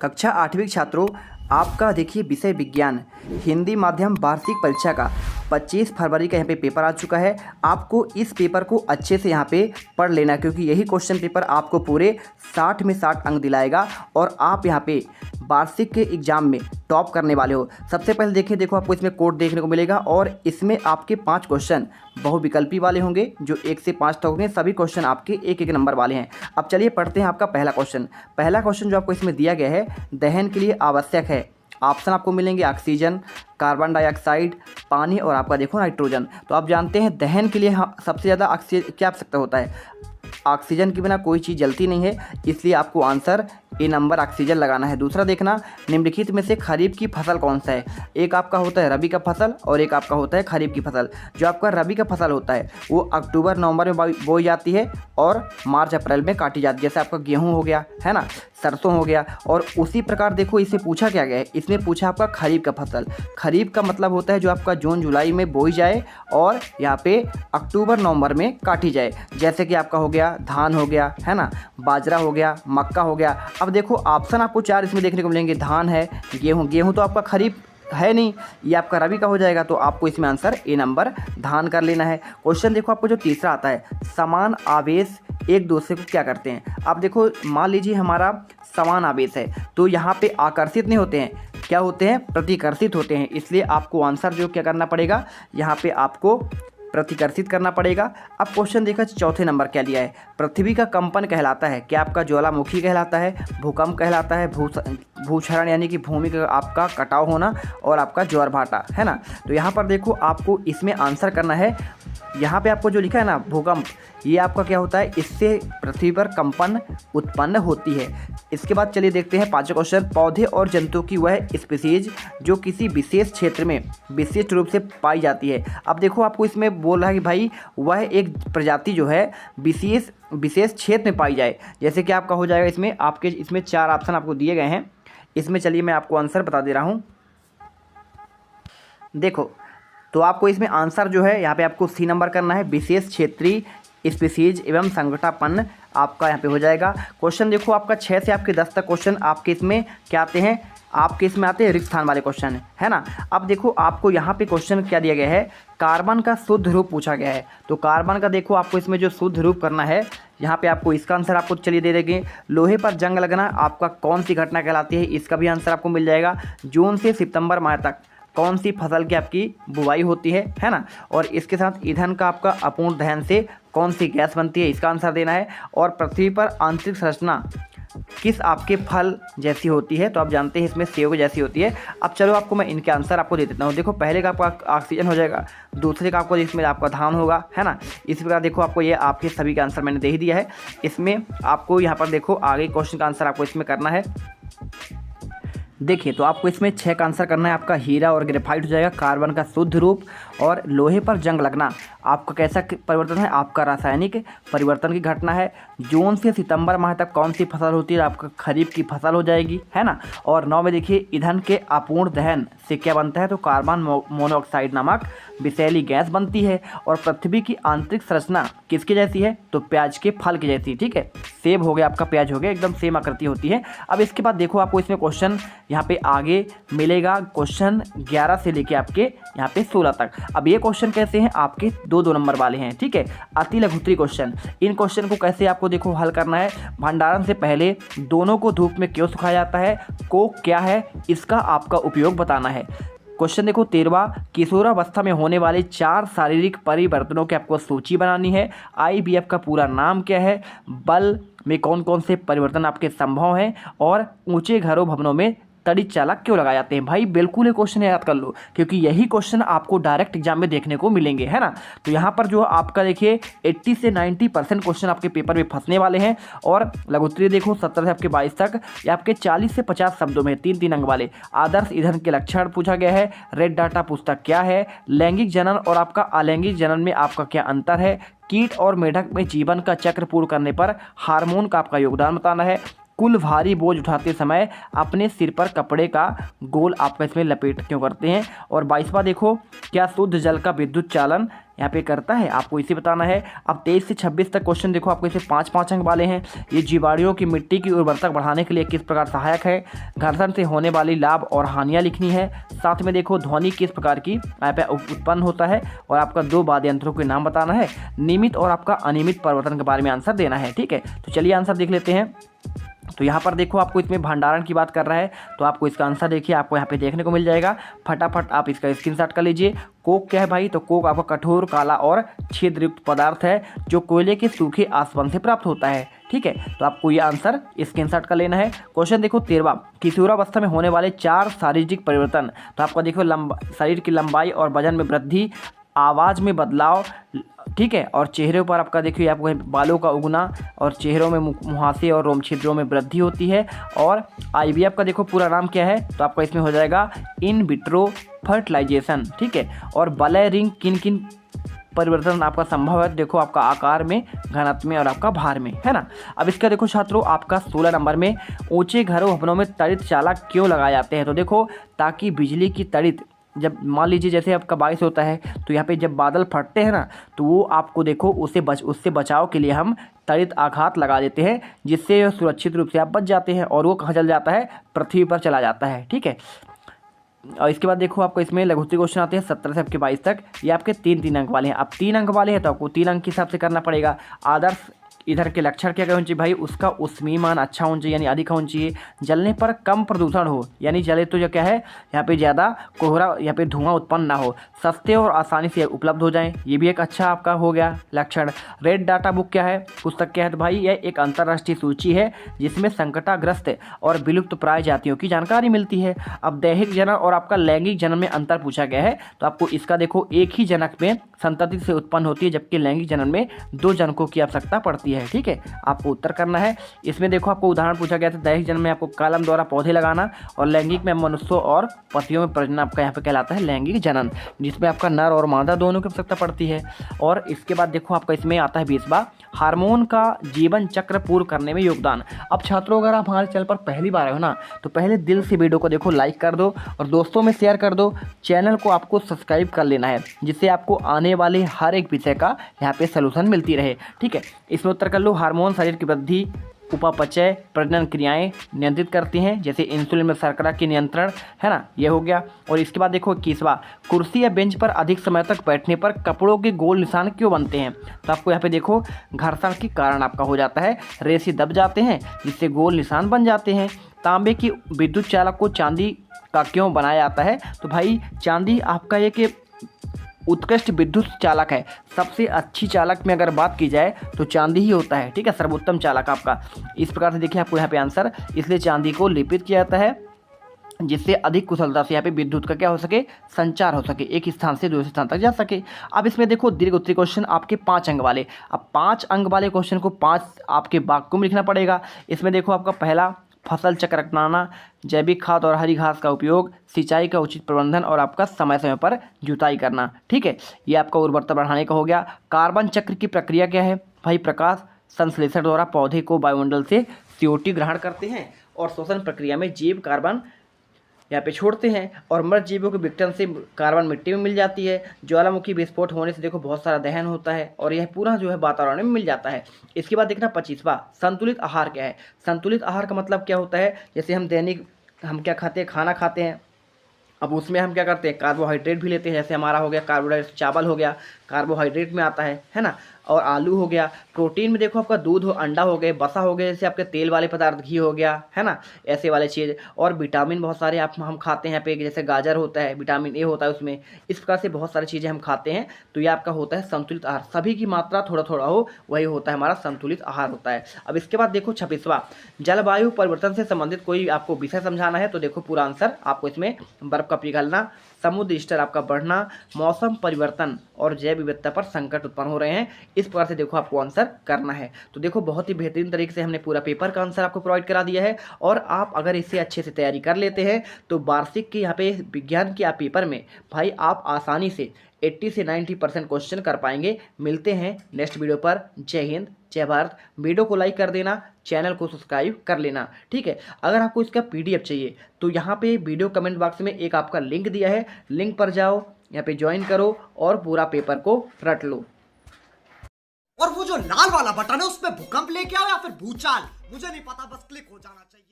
कक्षा 8वीं छात्रों, आपका देखिए विषय विज्ञान हिंदी माध्यम वार्षिक परीक्षा का 25 फरवरी का यहाँ पे पेपर आ चुका है। आपको इस पेपर को अच्छे से यहाँ पे पढ़ लेना, क्योंकि यही क्वेश्चन पेपर आपको पूरे 60 में 60 अंक दिलाएगा और आप यहाँ पे वार्षिक के एग्जाम में टॉप करने वाले हो। सबसे पहले देखो आपको इसमें कोड देखने को मिलेगा और इसमें आपके 5 क्वेश्चन बहुविकल्पी वाले होंगे जो 1 से 5 तक होंगे। सभी क्वेश्चन आपके 1-1 नंबर वाले हैं। अब चलिए पढ़ते हैं आपका पहला क्वेश्चन जो आपको इसमें दिया गया है, दहन के लिए आवश्यक है। ऑप्शन आपको मिलेंगे ऑक्सीजन, कार्बन डाइऑक्साइड, पानी और आपका देखो नाइट्रोजन। तो आप जानते हैं दहन के लिए सबसे ज़्यादा ऑक्सीजन क्या आवश्यकता होता है। ऑक्सीजन के बिना कोई चीज़ जलती नहीं है, इसलिए आपको आंसर ए नंबर ऑक्सीजन लगाना है। दूसरा देखना, निम्नलिखित में से खरीफ की फसल कौन सा है। एक आपका होता है रबी का फसल और एक आपका होता है खरीफ की फसल। जो आपका रबी का फसल होता है वो अक्टूबर नवंबर में बोई जाती है और मार्च अप्रैल में काटी जाती है। जैसे आपका गेहूँ हो गया है ना, सरसों हो गया। और उसी प्रकार देखो इससे पूछा क्या गया है, इसमें पूछा आपका खरीफ का फसल। खरीफ का मतलब होता है जो आपका जून जुलाई में बोई जाए और यहाँ पे अक्टूबर नवंबर में काटी जाए। जैसे कि आपका हो गया धान हो गया है ना, बाजरा हो गया, मक्का हो गया। अब देखो ऑप्शन आपको 4 इसमें देखने को मिलेंगे। धान है, गेहूँ तो आपका खरीफ है नहीं, ये आपका रबी का हो जाएगा। तो आपको इसमें आंसर ए नंबर धान कर लेना है। क्वेश्चन देखो आपको जो तीसरा आता है, समान आवेश एक दूसरे को क्या करते हैं। आप देखो मान लीजिए हमारा समान आवेश है तो यहाँ पे आकर्षित नहीं होते हैं, क्या होते हैं, प्रतिकर्षित होते हैं। इसलिए आपको आंसर जो क्या करना पड़ेगा, यहाँ पे आपको प्रतिकर्षित करना पड़ेगा। अब क्वेश्चन देखा चौथे नंबर क्या लिया है, पृथ्वी का कंपन कहलाता है। क्या आपका ज्वालामुखी कहलाता है, भूकंप कहलाता है, भूक्षरण यानी कि भूमि का आपका कटाव होना और आपका ज्वार भाटा है ना। तो यहाँ पर देखो आपको इसमें आंसर करना है। यहाँ पे आपको जो लिखा है ना भूकंप, ये आपका क्या होता है, इससे पृथ्वी पर कंपन उत्पन्न होती है। इसके बाद चलिए देखते हैं पांचवा क्वेश्चन, पौधे और जंतु की वह स्पीसीज जो किसी विशेष क्षेत्र में विशिष्ट रूप से पाई जाती है। अब देखो आपको इसमें बोल रहा है कि भाई वह एक प्रजाति जो है विशेष क्षेत्र में पाई जाए। जैसे कि आपका हो जाएगा इसमें 4 ऑप्शन आपको दिए गए हैं। इसमें चलिए मैं आपको आंसर बता दे रहा हूँ। देखो तो आपको इसमें आंसर जो है यहाँ पे आपको सी नंबर करना है, विशेष क्षेत्रीय स्पीसीज एवं संकटापन्न आपका यहाँ पे हो जाएगा। क्वेश्चन देखो आपका 6 से आपके 10 तक क्वेश्चन आपके इसमें क्या आते हैं, आपके इसमें आते हैं रिक्त स्थान वाले क्वेश्चन है ना। अब देखो आपको यहाँ पे क्वेश्चन क्या दिया गया है, कार्बन का शुद्ध रूप पूछा गया है। तो कार्बन का देखो आपको इसमें जो शुद्ध रूप करना है, यहाँ पे आपको इसका आंसर आपको चलिए दे देंगे। लोहे पर जंग लगना आपका कौन सी घटना कहलाती है, इसका भी आंसर आपको मिल जाएगा। जून से सितंबर माह तक कौन सी फसल की आपकी बुवाई होती है ना। और इसके साथ ईंधन का आपका अपूर्ण दहन से कौन सी गैस बनती है, इसका आंसर देना है। और पृथ्वी पर आंतरिक संरचना किस आपके फल जैसी होती है, तो आप जानते हैं इसमें सेब जैसी होती है। अब चलो आपको मैं इनके आंसर आपको दे देता हूँ। देखो पहले का आपका ऑक्सीजन हो जाएगा, दूसरे का आपको इसमें आपका धान होगा है ना। इस प्रकार देखो आपको ये आपके सभी का आंसर मैंने दे ही दिया है। इसमें आपको यहाँ पर देखो आगे क्वेश्चन का आंसर आपको इसमें करना है। देखिए तो आपको इसमें 6 का आंसर करना है। आपका हीरा और ग्रेफाइट हो जाएगा, कार्बन का शुद्ध रूप और लोहे पर जंग लगना आपका कैसा परिवर्तन है, आपका रासायनिक परिवर्तन की घटना है। जून से सितंबर माह तक कौन सी फसल होती है, आपका खरीफ की फसल हो जाएगी है ना। और 9 में देखिए ईंधन के अपूर्ण दहन से क्या बनता है, तो कार्बन मोनोऑक्साइड नामक विषैली गैस बनती है। और पृथ्वी की आंतरिक संरचना किसके जैसी है, तो प्याज के फल की जैसी। ठीक है, सेब हो गया आपका, प्याज हो गया, एकदम सेम आकृति होती है। अब इसके बाद देखो आपको इसमें क्वेश्चन यहाँ पे आगे मिलेगा, क्वेश्चन 11 से लेके आपके यहाँ पे 16 तक। अब ये क्वेश्चन कैसे हैं, आपके 2-2 नंबर वाले हैं। ठीक है, अति लघुत्तरी क्वेश्चन। इन क्वेश्चन को कैसे आपको देखो हल करना है, भंडारण से पहले दोनों को धूप में क्यों सुखाया जाता है, को क्या है, इसका आपका उपयोग बताना है। क्वेश्चन देखो 13वां, किशोरावस्था में होने वाले 4 शारीरिक परिवर्तनों की आपको सूची बनानी है। IVF का पूरा नाम क्या है, बल में कौन कौन से परिवर्तन आपके संभव हैं, और ऊंचे घरों भवनों में तड़ित चालक क्यों लगाए जाते हैं। भाई बिल्कुल ये क्वेश्चन याद कर लो, क्योंकि यही क्वेश्चन आपको डायरेक्ट एग्जाम में देखने को मिलेंगे है ना। तो यहाँ पर जो आपका देखिए 80 से 90% क्वेश्चन आपके पेपर में फंसने वाले हैं। और लघुत्तरी देखो 17 से आपके 22 तक, ये आपके 40 से 50 शब्दों में 3-3 अंक वाले। आदर्श ईंधन के लक्षण पूछा गया है। रेड डाटा पुस्तक क्या है, लैंगिक जनन और आपका अलैंगिक जनन में आपका क्या अंतर है, कीट और मेढक में जीवन का चक्र पूर्ण करने पर हार्मोन का आपका योगदान बताना है। कुल भारी बोझ उठाते समय अपने सिर पर कपड़े का गोल आपका इसमें लपेट क्यों करते हैं। और 22वां देखो, क्या शुद्ध जल का विद्युत चालन यहाँ पे करता है, आपको इसे बताना है। अब 23 से 26 तक क्वेश्चन देखो आपको इसे 5-5 अंक वाले हैं। ये जीवाणुओं की मिट्टी की उर्वरता बढ़ाने के लिए किस प्रकार सहायक है, घर्षण से होने वाली लाभ और हानियाँ लिखनी है। साथ में देखो ध्वनि किस प्रकार की यहाँ पे उत्पन्न होता है और आपका 2 वाद्य यंत्रों के नाम बताना है। नियमित और आपका अनियमित परिवर्तन के बारे में आंसर देना है। ठीक है, तो चलिए आंसर देख लेते हैं। तो यहाँ पर देखो आपको इसमें भंडारण की बात कर रहा है, तो आपको इसका आंसर देखिए आपको यहाँ पे देखने को मिल जाएगा। फटाफट आप इसका स्क्रीनशॉट कर लीजिए। कोक क्या है भाई, तो कोक आपका कठोर काला और छिद्रयुक्त पदार्थ है जो कोयले के सूखे आसवन से प्राप्त होता है। ठीक है, तो आपको ये आंसर स्क्रीनशॉट कर लेना है। क्वेश्चन देखो 13वां, किशोरावस्था में होने वाले 4 शारीरिक परिवर्तन। तो आपको देखो शरीर की लंबाई और वजन में वृद्धि, आवाज़ में बदलाव, ठीक है, और चेहरे पर आपका देखिए आपको बालों का उगना और चेहरों में मुहासे और रोम छिद्रों में वृद्धि होती है। और IVF का देखो पूरा नाम क्या है, तो आपका इसमें हो जाएगा इन विट्रो फर्टिलाइजेशन। ठीक है, और वलय रिंग किन किन परिवर्तन आपका संभव है, देखो आपका आकार में, घनत्व में और आपका भार में, है ना। अब इसका देखो छात्रों आपका 16 नंबर में, ऊंचे घरों भवनों में तड़ित चालक क्यों लगाए जाते हैं। तो देखो ताकि बिजली की तड़ित, जब मान लीजिए जैसे आपका बारिश होता है तो यहाँ पे जब बादल फटते हैं ना, तो वो आपको देखो उससे बचाव के लिए हम तड़ित आघात लगा देते हैं, जिससे सुरक्षित रूप से आप बच जाते हैं और वो कहाँ चल जाता है, पृथ्वी पर चला जाता है। ठीक है, और इसके बाद देखो आपको इसमें लघुत्तरीय क्वेश्चन आते हैं 17 से आपके 22 तक। ये आपके 3-3 अंक वाले हैं। अब 3 अंक वाले हैं तो आपको 3 अंक के हिसाब से करना पड़ेगा। आदर्श इधर के लक्षण क्या होना चाहिए भाई, उसका उष्मीयमान अच्छा होना चाहिए यानी अधिक होना चाहिए, जलने पर कम प्रदूषण हो यानी जले तो जो क्या है यहाँ पे ज़्यादा कोहरा, यहाँ पे धुआं उत्पन्न ना हो, सस्ते और आसानी से उपलब्ध हो जाएं, ये भी एक अच्छा आपका हो गया लक्षण। रेड डाटा बुक क्या है, पुस्तक क्या है, तो भाई यह एक अंतर्राष्ट्रीय सूची है जिसमें संकटाग्रस्त और विलुप्त प्राय जातियों की जानकारी मिलती है। अब दैहिक जनन और आपका लैंगिक जनन में अंतर पूछा गया है, तो आपको इसका देखो एक ही जनक में संतति से उत्पन्न होती है, जबकि लैंगिक जनन में 2 जनकों की आवश्यकता पड़ती है। ठीक है, आपको उत्तर करना है। इसमें देखो आपको उदाहरण पूछा गया था, दैहिक जन्म में आपको कलम द्वारा पौधे लगाना, और लैंगिक में मनुष्यों और पतियों में प्रजनन आपका यहाँ पे कहलाता है लैंगिक जनन, जिसमें आपका नर और मादा दोनों की आवश्यकता पड़ती है। और इसके बाद देखो आपका इसमें आता है 20वां, हार्मोन का जीवन चक्र पूर्ण करने में योगदान। अब छात्रों अगर आप हमारे चैनल पर पहली बार आए हो ना, तो पहले दिल से वीडियो को देखो, लाइक कर दो और दोस्तों में शेयर कर दो। चैनल को आपको सब्सक्राइब कर लेना है, जिससे आपको आने वाले हर एक विषय का यहाँ पे सलूशन मिलती रहे। ठीक है, इसमें उत्तर कर लो। हार्मोन शरीर की वृद्धि, उपापचय, प्रजनन क्रियाएं नियंत्रित करती हैं, जैसे इंसुलिन में शर्करा की नियंत्रण, है ना, ये हो गया। और इसके बाद देखो 21वां, कुर्सी या बेंच पर अधिक समय तक बैठने पर कपड़ों के गोल निशान क्यों बनते हैं। तो आपको यहाँ पे देखो घर्षण के कारण आपका हो जाता है, रेशे दब जाते हैं जिससे गोल निशान बन जाते हैं। तांबे की विद्युत चालक को चांदी का क्यों बनाया जाता है, तो भाई चांदी आपका एक उत्कृष्ट विद्युत चालक है। सबसे अच्छी चालक में अगर बात की जाए तो चांदी ही होता है। ठीक है, सर्वोत्तम चालक आपका। इस प्रकार से देखिए आपको यहाँ पे आंसर, इसलिए चांदी को लेपित किया जाता है, जिससे अधिक कुशलता से यहाँ पे विद्युत का क्या हो सके, संचार हो सके, एक स्थान से दूसरे स्थान तक जा सके। अब इसमें देखो दीर्घ उत्तरीय क्वेश्चन आपके 5 अंक वाले। अब 5 अंक वाले क्वेश्चन को 5 आपके वाक्यों में लिखना पड़ेगा। इसमें देखो आपका पहला, फसल चक्र अपनाना, जैविक खाद और हरी घास का उपयोग, सिंचाई का उचित प्रबंधन और आपका समय समय पर जुताई करना। ठीक है, ये आपका उर्वरता बढ़ाने का हो गया। कार्बन चक्र की प्रक्रिया क्या है, भाई प्रकाश संश्लेषण द्वारा पौधे को वायुमंडल से CO2 ग्रहण करते हैं और श्वसन प्रक्रिया में जीव कार्बन यहाँ पे छोड़ते हैं, और मृत जीवों के विघटन से कार्बन मिट्टी में मिल जाती है। ज्वालामुखी विस्फोट होने से देखो बहुत सारा दहन होता है और यह पूरा जो है वातावरण में मिल जाता है। इसके बाद देखना 25वां, संतुलित आहार क्या है। संतुलित आहार का मतलब क्या होता है, जैसे हम दैनिक हम क्या खाते हैं, खाना खाते हैं, अब उसमें हम क्या करते हैं, कार्बोहाइड्रेट भी लेते हैं, जैसे हमारा हो गया कार्बोहाइड्रेट, चावल हो गया कार्बोहाइड्रेट में आता है ना, और आलू हो गया। प्रोटीन में देखो आपका दूध हो, अंडा हो गए, बसा हो गया, जैसे आपके तेल वाले पदार्थ, घी हो गया, है ना, ऐसे वाले चीज़। और विटामिन बहुत सारे हम खाते हैं यहाँ पे, जैसे गाजर होता है, विटामिन A होता है उसमें। इस प्रकार से बहुत सारी चीज़ें हम खाते हैं, तो ये आपका होता है संतुलित आहार। सभी की मात्रा थोड़ा थोड़ा हो, वही होता है हमारा संतुलित आहार होता है। अब इसके बाद देखो 26वां, जलवायु परिवर्तन से संबंधित कोई आपको विषय समझाना है, तो देखो पूरा आंसर आपको इसमें बर्फ का पिघलना, समुद्र स्तर आपका बढ़ना, मौसम परिवर्तन और जैव विविधता पर संकट उत्पन्न हो रहे हैं। इस प्रकार से देखो आपको आंसर करना है। तो देखो बहुत ही बेहतरीन तरीके से हमने पूरा पेपर का आंसर आपको प्रोवाइड करा दिया है, और आप अगर इससे अच्छे से तैयारी कर लेते हैं तो वार्षिक के यहाँ पे विज्ञान के आप पेपर में भाई आप आसानी से 80 से 90% क्वेश्चन कर पाएंगे। मिलते हैं नेक्स्ट वीडियो पर। जय हिंद, जय भारत। वीडियो को लाइक कर देना, चैनल को सब्सक्राइब कर लेना, ठीक है। अगर आपको इसका PDF चाहिए तो यहाँ पे वीडियो कमेंट बॉक्स में एक आपका लिंक दिया है, लिंक पर जाओ, यहाँ पे ज्वाइन करो और पूरा पेपर को रट लो। और वो जो लाल वाला बटन है उस पर भूकंप लेके आओ या फिर भूचाल, मुझे नहीं पता, बस क्लिक हो जाना चाहिए।